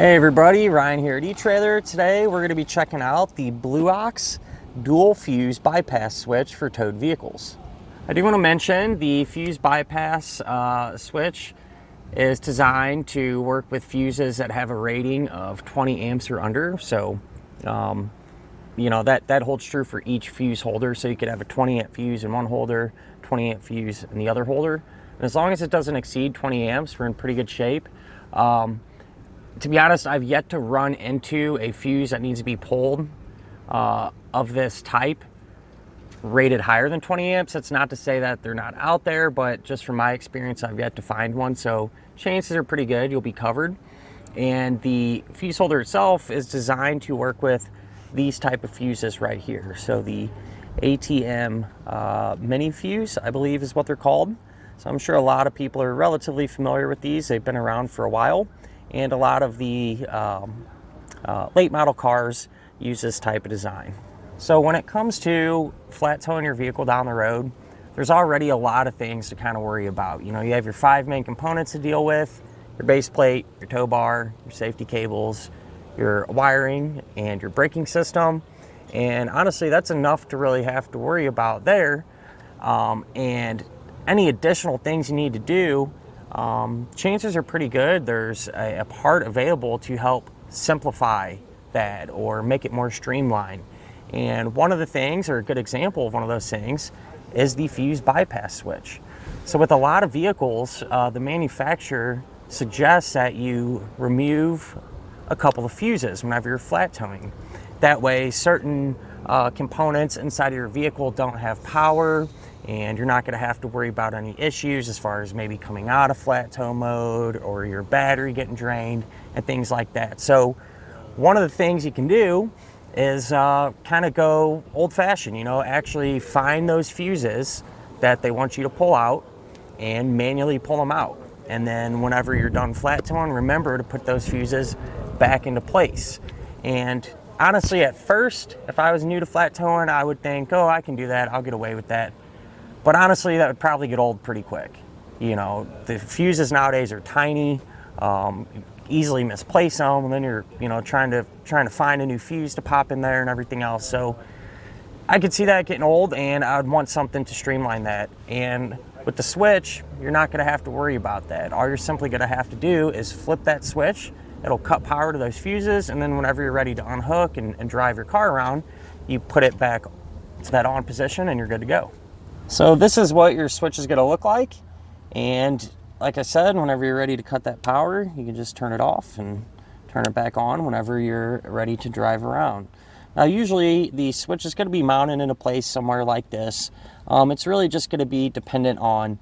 Hey everybody, Ryan here at Etrailer. Today we're going to be checking out the Blue Ox dual fuse bypass switch for towed vehicles. I do want to mention the fuse bypass switch is designed to work with fuses that have a rating of 20 amps or under. So, that holds true for each fuse holder. So you could have a 20 amp fuse in one holder, 20 amp fuse in the other holder. And as long as it doesn't exceed 20 amps, we're in pretty good shape. To be honest, I've yet to run into a fuse that needs to be pulled of this type rated higher than 20 amps. That's not to say that they're not out there, but just from my experience, I've yet to find one. So chances are pretty good you'll be covered. And the fuse holder itself is designed to work with these type of fuses right here. So the ATM mini fuse, I believe is what they're called. So I'm sure a lot of people are relatively familiar with these. They've been around for a while. And a lot of the late model cars use this type of design. So when it comes to flat towing your vehicle down the road, there's already a lot of things to kind of worry about. You know, you have your 5 main components to deal with: your base plate, your tow bar, your safety cables, your wiring, and your braking system. And honestly, that's enough to really have to worry about there. And any additional things you need to do, chances are pretty good there's a part available to help simplify that or make it more streamlined. And one of the things, or a good example of one of those things, is the fuse bypass switch. So with a lot of vehicles, the manufacturer suggests that you remove a couple of fuses whenever you're flat towing. That way certain components inside of your vehicle don't have power, and you're not going to have to worry about any issues as far as maybe coming out of flat tow mode or your battery getting drained and things like that. So one of the things you can do is kind of go old-fashioned, actually find those fuses that they want you to pull out and manually pull them out. And then whenever you're done flat towing, remember to put those fuses back into place. And honestly, at first, if I was new to flat towing, I would think, oh, I can do that, I'll get away with that. But honestly, that would probably get old pretty quick. The fuses nowadays are tiny, easily misplace them, and then you're, trying to find a new fuse to pop in there and everything else. So I could see that getting old, and I would want something to streamline that. And with the switch, you're not going to have to worry about that. All you're simply going to have to do is flip that switch. It'll cut power to those fuses, and then whenever you're ready to unhook and drive your car around, you put it back to that on position, and you're good to go. So this is what your switch is going to look like. And like I said, whenever you're ready to cut that power, you can just turn it off and turn it back on whenever you're ready to drive around. Now, usually the switch is going to be mounted in a place somewhere like this. It's really just going to be dependent on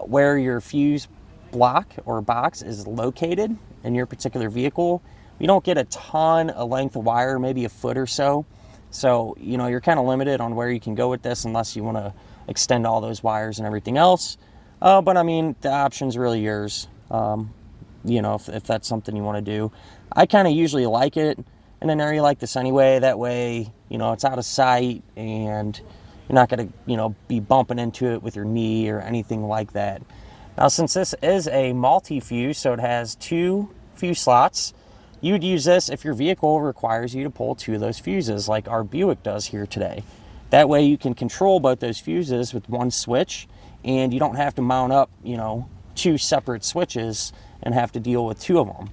where your fuse block or box is located in your particular vehicle. You don't get a ton of length of wire, maybe a foot or so. So, you're kind of limited on where you can go with this unless you want to extend all those wires and everything else. But I mean, the option's really yours. If that's something you want to do. I kind of usually like it in an area like this anyway. That way, it's out of sight and you're not going to, be bumping into it with your knee or anything like that. Now, since this is a multi-fuse, so it has 2 fuse slots, you would use this if your vehicle requires you to pull 2 of those fuses like our Buick does here today. That way you can control both those fuses with one switch, and you don't have to mount up, 2 separate switches and have to deal with 2 of them.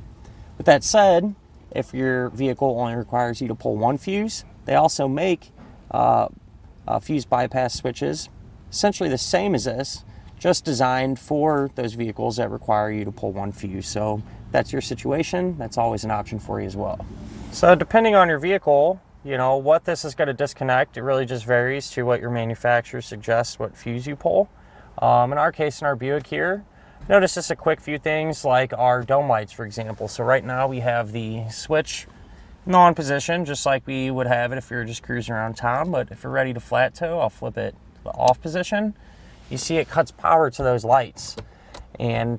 With that said, if your vehicle only requires you to pull 1 fuse, they also make fuse bypass switches essentially the same as this, just designed for those vehicles that require you to pull 1 fuse. So if that's your situation, that's always an option for you as well. So depending on your vehicle, what this is going to disconnect, it really just varies to what your manufacturer suggests what fuse you pull. In our case, in our Buick here, notice just a quick few things like our dome lights, for example. So right now we have the switch on position, just like we would have it if we were just cruising around town. But if we're ready to flat tow, I'll flip it to off position. You see it cuts power to those lights. And,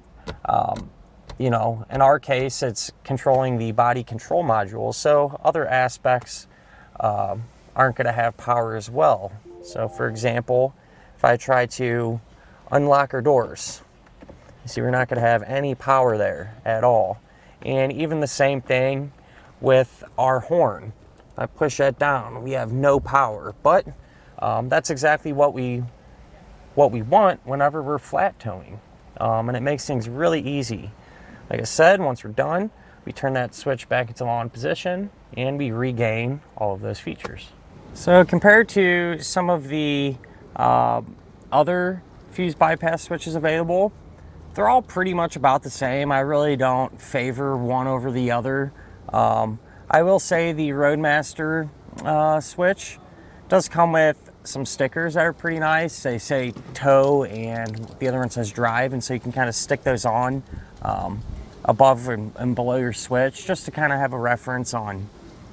in our case, it's controlling the body control module. So other aspects aren't going to have power as well. So for example, if I try to unlock our doors, you see we're not going to have any power there at all. And even the same thing with our horn. If I push that down, we have no power, but that's exactly what we want whenever we're flat towing. And it makes things really easy. Like I said, once we're done, we turn that switch back into on position and we regain all of those features. So compared to some of the other fuse bypass switches available, they're all pretty much about the same. I really don't favor one over the other. I will say the Roadmaster switch does come with some stickers that are pretty nice. They say tow and the other one says drive, and so you can kind of stick those on above and below your switch just to kind of have a reference on,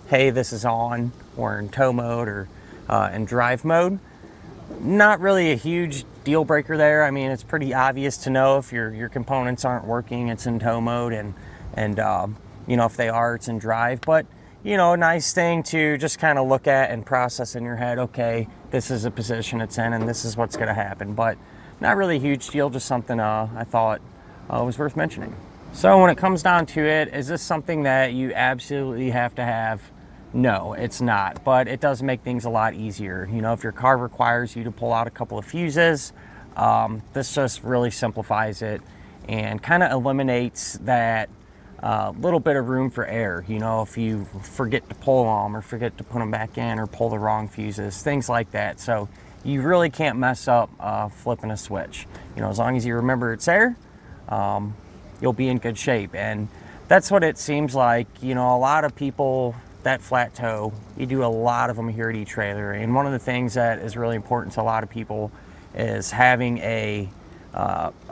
hey, this is on, or in tow mode, or in drive mode. Not really a huge deal breaker there. I mean, it's pretty obvious to know if your components aren't working, it's in tow mode, and you know, if they are, it's in drive. But you know, a nice thing to just kind of look at and process in your head, okay, this is the position it's in and this is what's going to happen. But not really a huge deal, just something I thought was worth mentioning. So when it comes down to it, is this something that you absolutely have to have? No, it's not, but it does make things a lot easier. You know, if your car requires you to pull out a couple of fuses, this just really simplifies it and kind of eliminates that little bit of room for error. You know, if you forget to pull them or forget to put them back in or pull the wrong fuses, things like that. So you really can't mess up flipping a switch. You know, as long as you remember it's there, you'll be in good shape. And that's what it seems like. You know, a lot of people that flat tow, you do a lot of them here at Etrailer, and one of the things that is really important to a lot of people is having a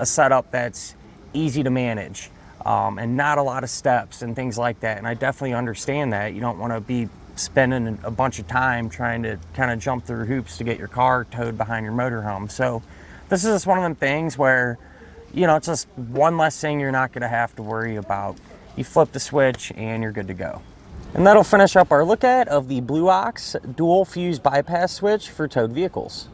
setup that's easy to manage, and not a lot of steps and things like that. And I definitely understand that. You don't want to be spending a bunch of time trying to kind of jump through hoops to get your car towed behind your motorhome. So this is just one of them things where, you know, it's just one less thing you're not going to have to worry about. You flip the switch and you're good to go. And that'll finish up our look at of the Blue Ox dual fuse bypass switch for towed vehicles.